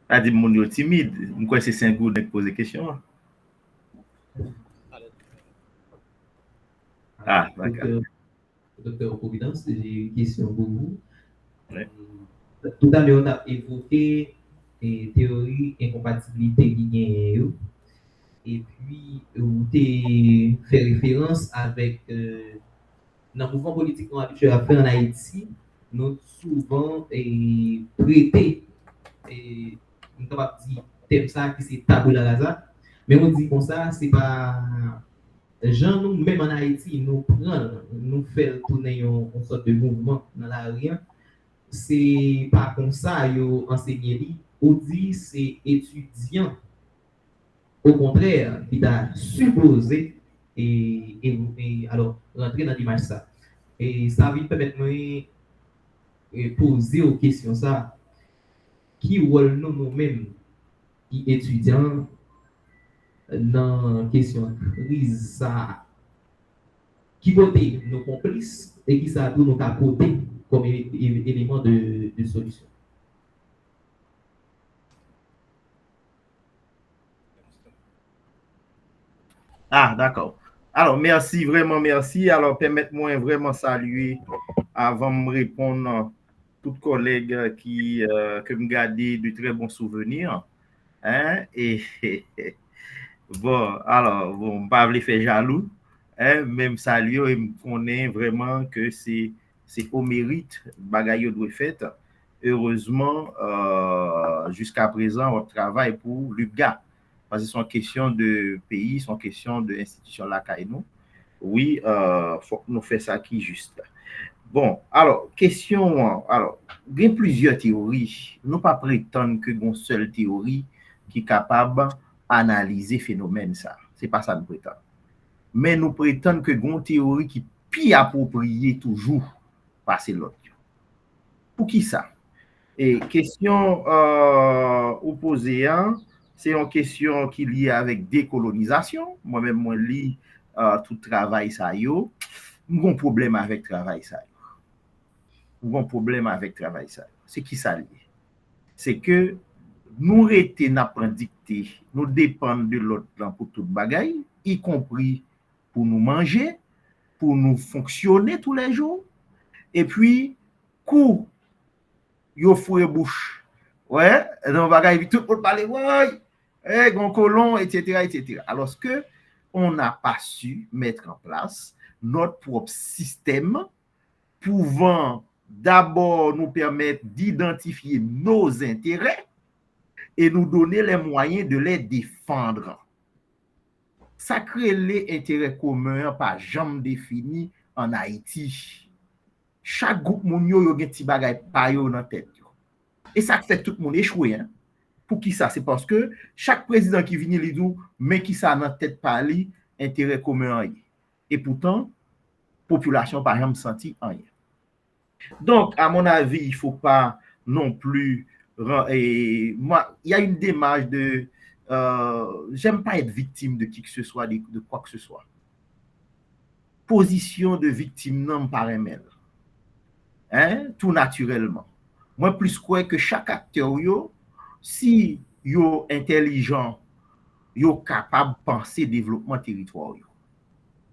A dit mon yo timide, moi c'est 5 jours de poser question. Ah, d'accord. Docteur Providence, j'ai une question pour vous. Ouais. Tout à l'heure, on a évoqué des théories incompatibilité linéaire. Et puis, vous avez fait référence avec dans le mouvement politique qu'on a habitué à faire en Haïti, nous souvent prêté, nous avons dit thème ça qui c'est tabula rasa, mais on dit comme ça, c'est pas. Jean, nous, même en Haïti, nous prenons, nous faisons tourner une sorte de mouvement dans la rien. C'est pas comme ça, yo enseigné, on dit c'est étudiant. Au contraire, qui t'a supposé et alors rentrer dans l'image ça. Et ça va permettre de poser aux questions ça. Qui rôle nous-mêmes, qui étudiants, dans la question de crise ça? Qui côté nos complices et qui ça nous côté comme élément de solution? Ah, d'accord. Alors, merci, vraiment merci. Alors, permettez-moi vraiment saluer, avant de me répondre, tous collègues que me gardent de très bons souvenirs. Hein? Et bon, alors, bon, pas les faire jaloux. Hein? Même saluer et me connaît vraiment que c'est au mérite, bagaille doit fait. Heureusement, jusqu'à présent, on travaille pour l'UPGA. Parce que c'est une question de pays, c'est une question d'institution là, nous. Oui, faut que nous fassions ça qui est juste. Bon, alors, question, alors, il y a plusieurs théories. Nous ne pas prétendre que une seule théorie qui est capable d'analyser le phénomène, ça. Ce n'est pas ça nous prétendons. Mais nous prétendons que une théorie qui est plus appropriée toujours passer l'autre. Pour qui ça? Et question opposée, hein, c'est une question qui est liée avec décolonisation. Moi-même, moi, lis tout travail ça yo. J'ai un problème avec travail ça. J'ai un problème avec travail ça. C'est qui ça lié? C'est que nous rété n'apprend dicté, nous dépendons de l'autre pour toute bagaille, y compris pour nous manger, pour nous fonctionner tous les jours. Et puis, coup yo foué bouche. Ouais, dans bagay tout le monde parler ouais, gon colon etc. Alors que on n'a pas su mettre en place notre propre système pouvant d'abord nous permettre d'identifier nos intérêts et nous donner les moyens de les défendre. Ça crée les intérêts communs pas jamais définis en Haïti. Chaque groupe moun yo gen ti bagay pa yo dans tête. Et ça fait tout le monde échouer. Hein? Pour qui ça? C'est parce que chaque président qui vient li dou, mais qui ça dans tête pa li, intérêt commun. Et pourtant, population par exemple senti rien. Donc, à mon avis, il ne faut pas non plus. Et moi, il y a une démarche de. J'aime pas être victime de qui que ce soit, de quoi que ce soit. Position de victime non me paraît même. Hein? Tout naturellement. Moi, plus quoi que chaque acteur, si yo intelligent, yo capable de penser développement territoire,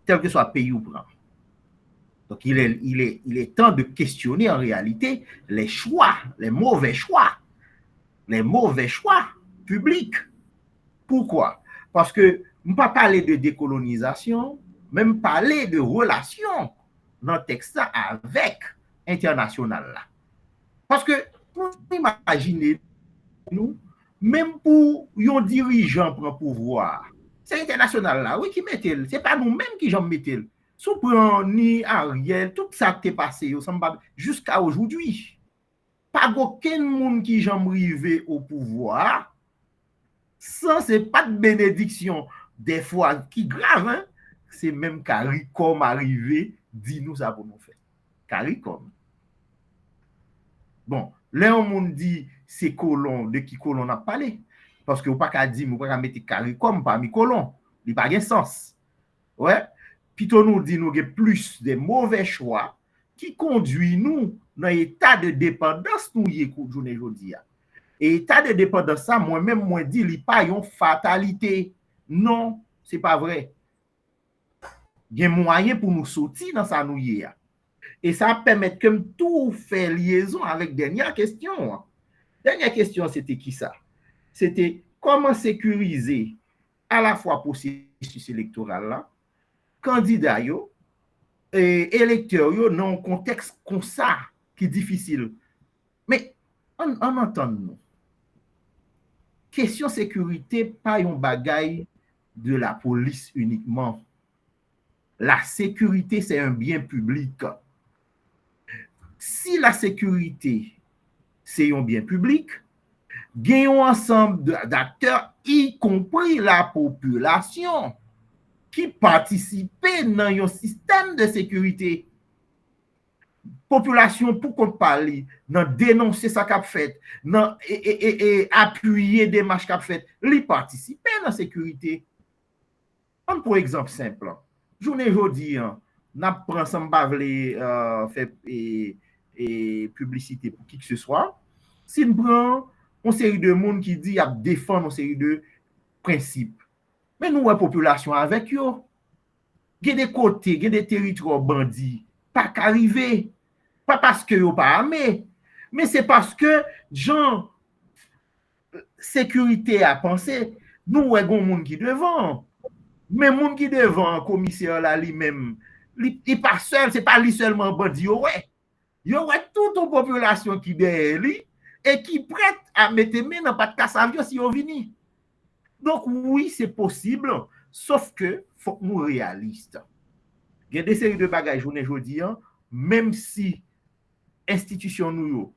tel que soit pays ou prend. Donc, il est temps de questionner en réalité les choix, les mauvais choix publics. Pourquoi? Parce que on ne peut pas parler de décolonisation, même parler de relations dans le texte avec international. Là. Parce que, vous imaginez, nous, même pour un dirigeant prend pouvoir, c'est international là, oui, qui mettait, c'est pas nous-mêmes qui j'en mettez. Sous ni Ariel, tout ça qui est passé, jusqu'à aujourd'hui, pas aucun monde qui j'en arrivé au pouvoir, sans c'est pas de bénédiction, des fois qui grave, hein? C'est même CARICOM arrivé, dis-nous ça pour nous faire. CARICOM. Bon, là on monde dit c'est colon, de qui colon a parlé, parce que vous pas qu'à dire, vous pas qu'à mettre CARICOM parmi colon, il n'a pas de sens. Ouais. Plutôt nous dit nous avons plus de mauvais choix qui conduit nous dans l'état de dépendance nous y est journée aujourd'hui. Et état de dépendance ça moi-même moi dit il pas une fatalité. Non, c'est pas vrai. Il y a moyen pour nous sortir dans ça nous y est. Et ça permet comme tout faire liaison avec dernière question. Dernière question c'était qui ça? C'était comment sécuriser à la fois processus électoral là candidat yo et électeurs yo dans un contexte comme ça qui est difficile. Mais on entend nous. Question sécurité pas un bagaille de la police uniquement. La sécurité c'est un bien public. Si la sécurité c'est un bien public, gagnons ensemble d'acteurs y compris la population qui participaient dans un système de sécurité. Population, pour qu'on parle, dans dénoncer ça qu'a fait, dans appuyer des marches qu'a fait, ils participaient dans la sécurité. Pour exemple simple, journée aujourd'hui, n'a pris ensemble faire publicité pour qui que ce soit. Si nous prenons une série de monde qui dit à défendre une série de principes. Mais nous, la population avec eux, il y a des côtés, il y a des territoires bandits, pas qu'arriver, pas parce que vous pas armés, mais c'est parce que, genre, sécurité à penser, nous, avons des gens qui devant, mais les gens qui devant, le commissaire là lui-même, il n'est pas seul, ce n'est pas lui seulement bandit, ouais. Il y a toute une population qui est derrière lui et qui est prête à mettre main dans pas de casse avion si on vient. Donc, oui, c'est possible, sauf que faut que nous réalistes. Il y a des séries de bagages aujourd'hui, même si institution nous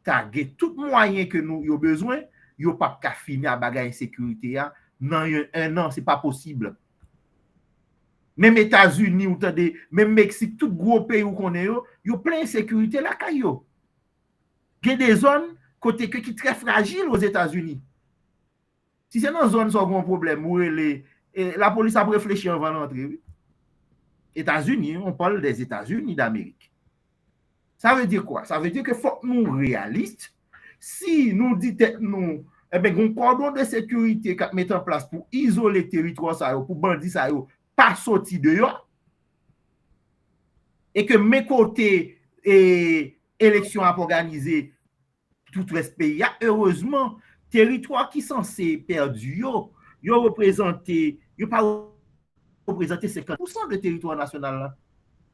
a tout moyen que nous avons besoin, il n'y a pas qu'à finir à bagages insécurité. Dans un an, ce n'est pas possible. Même États-Unis, même Mexique, tout gros pays où on est, il y a plein de sécurité là. Il y a des zones côté qui sont très fragiles aux États-Unis. Si c'est dans une zone, c'est un problème où la police a réfléchi avant d'entrer. États-Unis, on parle des États-Unis d'Amérique. Ça veut dire quoi? Ça veut dire que faut que nous réalistes. Si nous disons, eh bien, un cordon de sécurité qu'on met en place pour isoler le territoire, pour bandits, ça pas sortir de là, et que mes côtés élections à organiser, tout reste pays. Heureusement, territoire qui censé perdu, yo représenté, yo pas représenté 50% de territoire national là.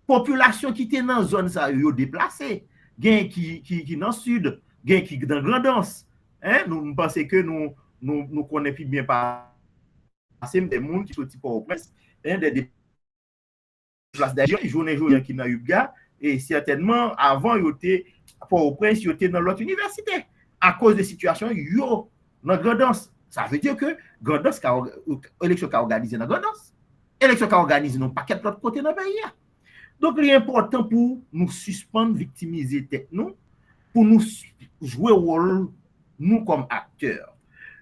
Population qui était dans la zone ça yo déplacé. Gen qui dans le sud, gen qui dans Grandance. Hein, nous pensons que nous connaissons plus bien passer des gens qui sont Port-au-Prince, hein, des places d'ailleurs, journée qui dans Yubga et certainement avant yo était Port-au-Prince, yo était dans l'autre université à cause de situation yo dans Grandance. Ça veut dire que Grandance élection qu'a organisé dans Grandance. Élection qu'a organisé dans paquet de l'autre côté dans le pays. Donc, il est important pour nous suspendre, victimiser tête nous, pour nous jouer rôle, nous comme acteurs.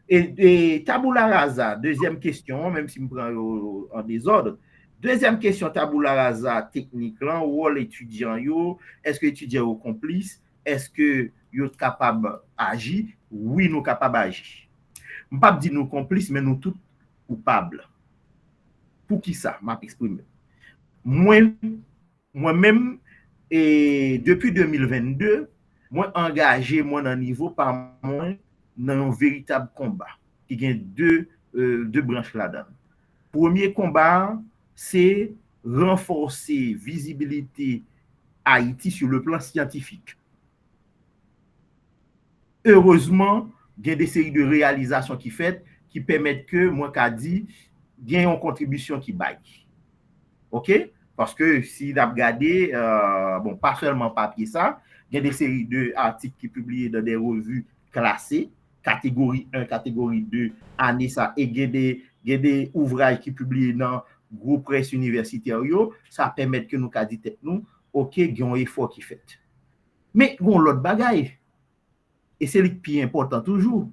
Et tabula rasa, deuxième question, même si je prends en désordre, deuxième question, tabula rasa, technique, là, rôle étudiant, est-ce que étudiant est complice? Est-ce que vous êtes capable d'agir? Oui, nous sommes capables d'agir. Je ne vais pas dire nous complices, mais nous tous coupables. Pour qui ça? Je m'exprime. Moi-même, et depuis 2022, moi engagé moi dans niveau par moi dans un véritable combat qui a deux branches là-dedans. Premier combat, c'est renforcer visibilité Haïti sur le plan scientifique. Heureusement, il y a des séries de réalisations qui fait qui permettent que moi qu'a dit il y a une contribution qui baille. OK? Parce que si vous regardez, bon, pas seulement papier ça, il y a des séries d'articles qui sont publiés dans des revues classées, catégorie 1, catégorie 2, année ça, et il y a des ouvrages qui sont publiés dans groupe presse universitaire, ça permet que nous, nous, OK, il y a un effort qui est fait. Mais bon, l'autre bagaille, et c'est le plus important toujours,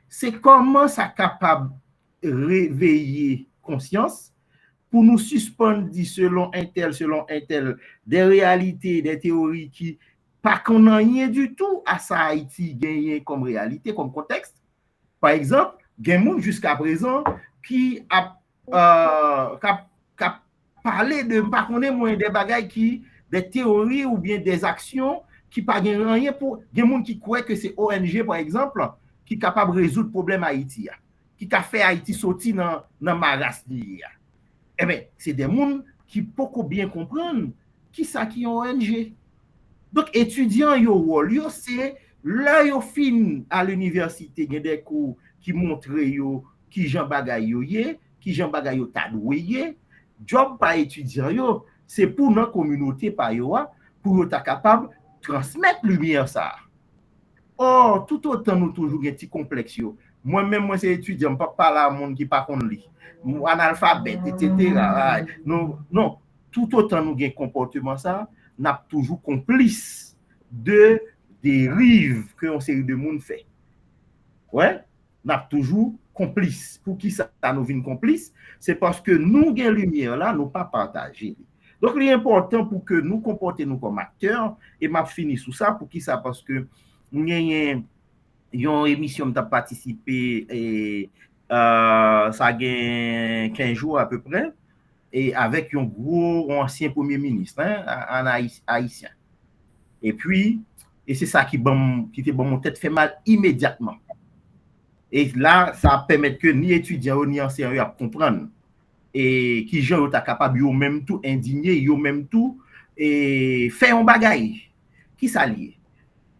c'est comment ça est capable de réveiller conscience pour nous suspendre selon un tel, des réalités, des théories qui pas qu'on a rien du tout à ça Haïti gagné comme réalité, comme contexte. Par exemple, il y a des gens jusqu'à présent qui a parlé de pas qu'on ait moins des bagailles qui, des théories ou bien des actions qui pas rien pour. Il y a des gens qui croient que c'est ONG, par exemple, qui est capable de résoudre le problème Haïti, qui a fait Haïti sortir dans maras. Eh bien, c'est des gens qui peuvent bien comprendre qui ça qui est ONG. Donc, étudiants, c'est là, ils fin à l'université, il y a des cours qui montrent qui Jean Bagay qui Jean Bagay tadouye. Job par étudiant, c'est pour notre communauté, pour être capable de transmettre lumière ça. Or, tout autant nous toujours un petit complexe. Moi-même, moi, c'est étudiant, je ne peux pas parler à un monde qui ne pas lit. Analphabète, etc. Non, tout autant nous avons un comportement ça, nous sommes toujours complices de dérives que une série de monde fait. Ouais, nous sommes toujours complices. Pour qui ça nous vient complices? C'est parce que nous avons lumière là, nous pas partager. Donc, il est important pour que nous comportions comme acteurs, et je finis sous ça, pour qui ça? Parce que nous avons une émission qui a participé et ça a 15 jours à peu près, et avec un gros ancien premier ministre, un haïtien. Et puis, et c'est ça qui était bon, mon tête fait mal immédiatement. Et là, ça permet que ni étudiants ni enseignants comprennent et qui gens sont capables de même tout indigner, yo même tout et faire un bagaille qui s'allie.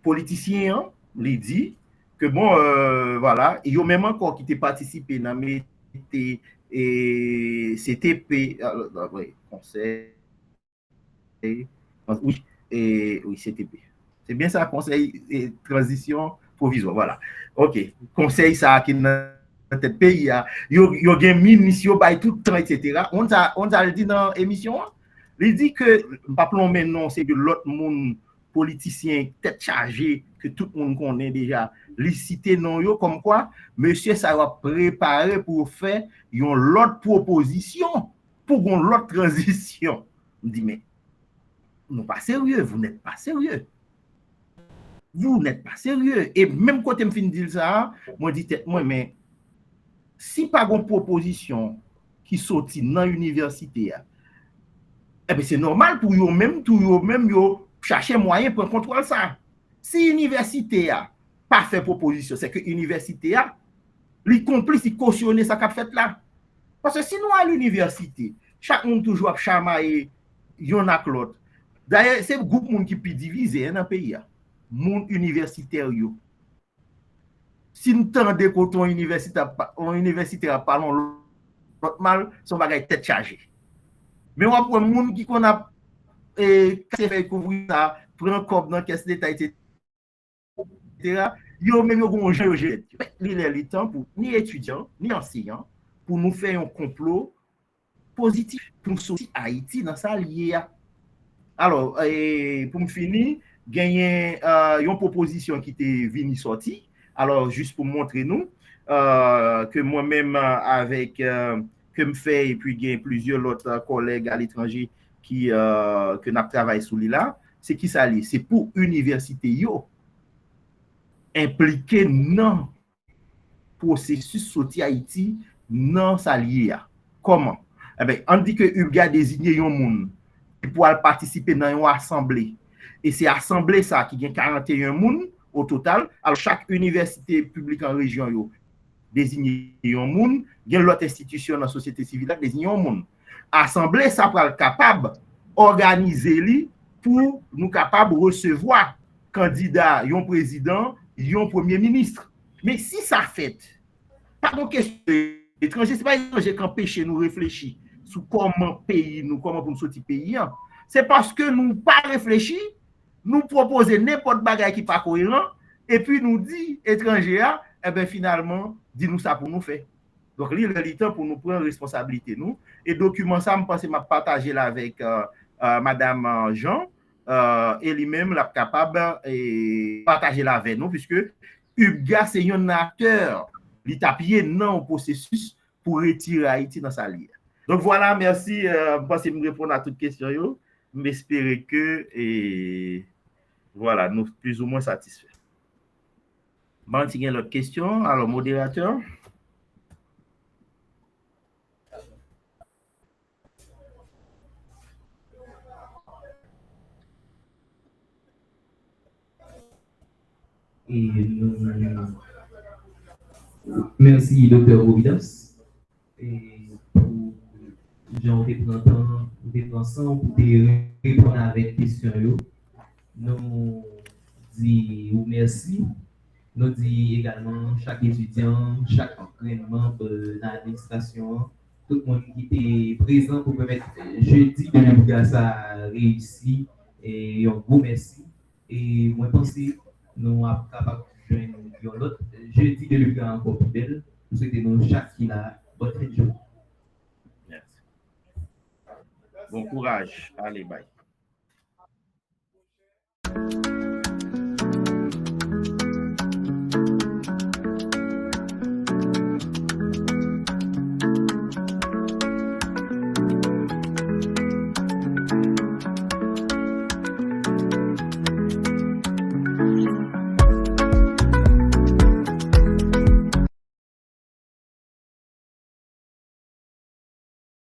Politiciens les dit que bon voilà, il y a même encore qui t'est participé dans mes CTP conseil oui CTP. C'est bien ça, conseil et transition provisoire, voilà. OK, conseil ça qui dans tête pays yo gen ministre bay tout temps etc. On a dit dans émission, il dit que pas plomber non, c'est que l'autre monde politicien tête chargée que tout le monde connaît déjà, licité non yo comme quoi monsieur ça va préparer pour faire une l'autre proposition pour une l'autre transition. On dit mais non pas sérieux, vous n'êtes pas sérieux. Vous n'êtes pas sérieux. Et même quand je me finis de dire ça, moi dis moi mais si pas une proposition qui sortit dans l'université, eh bien c'est normal pour eux même chercher moyen pour contrôler ça. Si l'université a pas fait proposition, c'est que l'université a, les complices, ils cautionner ça qu'a fait là. Parce que sinon, à l'université, chaque monde toujours a chamaillé, yon ak l'autre. D'ailleurs, c'est le groupe monde qui peut diviser dans le pays. Monde universitaire yo. Si nous tendez que ton universitaire parlons l'autre mal, son bagage tête chargée. Mais on prend monde qui qu'on a fait couvrir ça, prend corps dans caisse d'état, etc. Yo même yo gon gens yo jet. Il est le temps pour ni étudiants, ni enseignants pour nous faire un complot positif pour sortir Haïti dans sa lié. Alors, pour me finir, gagner une proposition qui était venue sortir. Alors, juste pour montrer nous que moi-même avec que me fait et puis gagne plusieurs autres collègues à l'étranger qui que n'a travaillé sous là, c'est qui ça c'est pour université yo impliqué dans processus sorti Haïti non salier. Comment? Eh ben, on dit que UBGA désigné un monde pour participer dans une assemblée. Et c'est assemblée ça qui gagne 41 monde au total. Alors chaque université publique en région yo désigné un monde, il y a l'autre institution dans la société civile désigné un monde. Assemblée ça pour être capable organiser li pour nous capable recevoir candidat, un président, un premier ministre. Mais si ça fait pas de question étranger, c'est pas étranger qui empêche nous réfléchir sur comment pays nous, comment pour nous sortir pays. C'est parce que nous pas réfléchi, nous proposer n'importe bagaille qui pas cohérent et puis nous dit étranger, eh ben finalement, dis-nous ça pour nous faire. Donc, il est le temps pour nous prendre responsabilité nous et document ça, je pense que m'a partagé là avec madame Jean et lui-même l'a capable et partager là avec nous puisque UBGA c'est un acteur il tapé dans le processus pour retirer Haïti dans sa ligne. Donc voilà, merci. Je pense que je répondre à toutes les questions. J'espère que et voilà, nous plus ou moins satisfaits. Bon, il y a l'autre question. Alors, modérateur. Et merci, Dr. Providence, et pour Jean représentant pour répondre avec questions. Nous disons merci. Nous disons également chaque étudiant, chaque membre de l'administration, tout le monde qui était présent pour permettre jeudi de l'UBGA ça réussi et un gros merci. Et moi, je pense que nous sommes capables de joindre l'autre jeudi de l'UBGA encore plus belle. Nous souhaitons chaque qui a bonne fin de journée. Merci. Bon courage. Allez, bye.